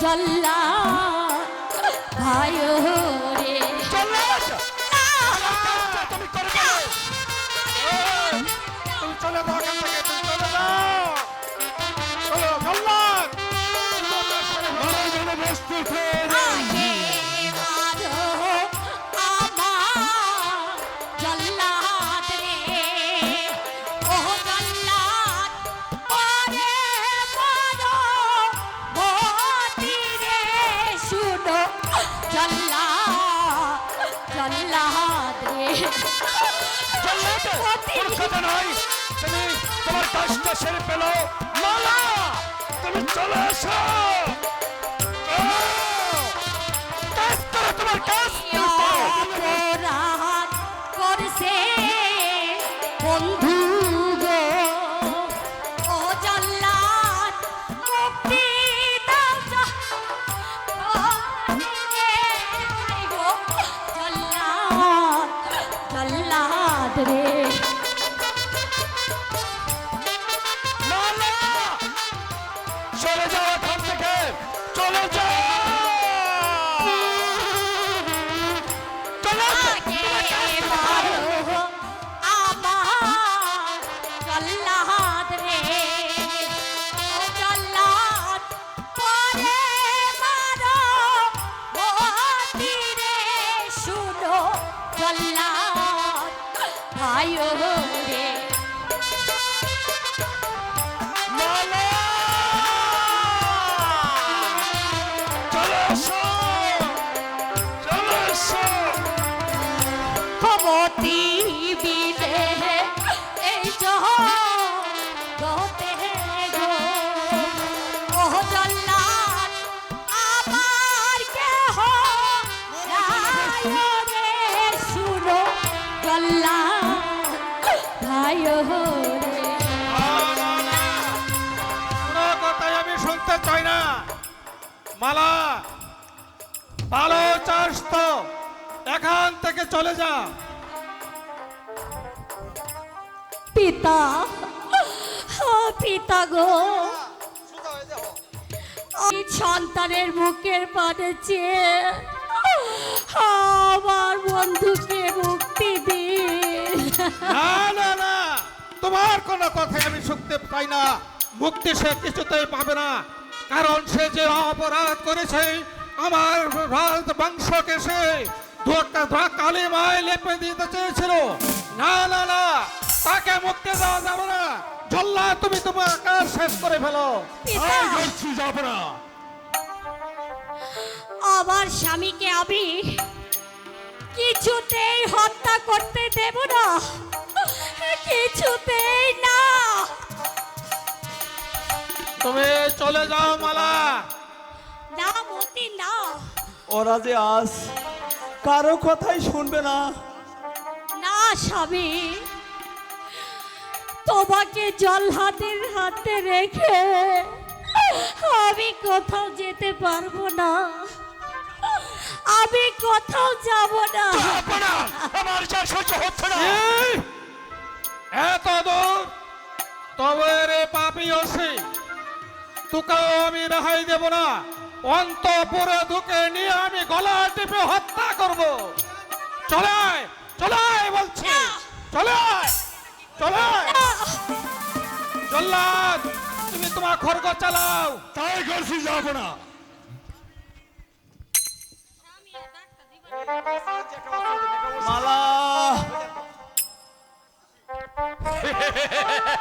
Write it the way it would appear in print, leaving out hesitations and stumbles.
জল্লা ভাই রে তুমি চলে যাও এখান থেকে, তুমি চলে যাও। চলো জল্লাদ, মারা গেলে প্রস্তুত হয়ে যাও। আগে মারো আমার জল্লাদ রে ও জল্লাদ পরে মারো মতি রে শুনো জল্লাদ জল্লাদ রে জল্লাদ, কোনো কথা নয়, তুমি তোমার কাজটা সেরে ফেলো। মালা, তুমি চলে এসো। কাজ করো, তোমার কাজ করো। অপরাধ করছে বন্ধু গো ও জল্লাদ মুক্তি দাও জল্লাদ জল্লাদ রে মালা, চলে যাও এখান থেকে, চলে যাও। চলে যাও, আগে তোমার কাজ করো। মারো আমার জল্লাদ রে ও জল্লাদ পরে মারো মতি রে শুনো জল্লাদ ভাই রে মালা, চলে এসো, চলে এসো। ক্ষমতি বিদে এই জগতে গো ও জল্লাদ আমার কেহ নাই রে শুনো জল্লাদ ভাই রে কোনো কথাই আমি শুনতে চাই না। মালা, ভালো চাস তো এখান থেকে চলে যা। পিতা ও পিতা গো এই সন্তানের মুখের পানে চেয়ে আমার বন্ধুকে মুক্তি দিন না না না, তোমার কোনো কথাই আমি শুনতে পাই না। মুক্তি সে কিছুতেই পাবে না, কারণ সে যে অপরাধ করেছে আমার বংশকে সে কালিমায় লেপে দিতে চেয়েছিল। না না না, তাকে মুক্তি দেওয়া যাবে না। জল্লা, তুমি তোমার কাজ শেষ করে ফেলো। পিতা। এই করছি, যাবো না। আমার স্বামীকে আমি কিছুতেই হত্যা করতে দেব না, কিছুতেই না। তুমি চলে যাও মালা। না মতি না, ওরা যে আজ কারো কথাই শুনবে না। না স্বামী, তোমাকে জল্লাদের হাতে রেখে আমি কোথাও যেতে পারবো না, আমি কোথাও যাব না। যাবো না, আমার যা সহ্য হচ্ছে না। এত দূর, তবে রে পাপি ওসি, তোকেও আমি রেহাই দেব না। অন্তপুরে ঢুকে নিয়ে আমি গলা টিপে হত্যা করব। চলে আয়, চলে আয় বলছি, চলে আয়, চলে আয়। জল্লাদ, তুমি তোমার খড়গ চালাও। তাই করছি, যাবো না। মালা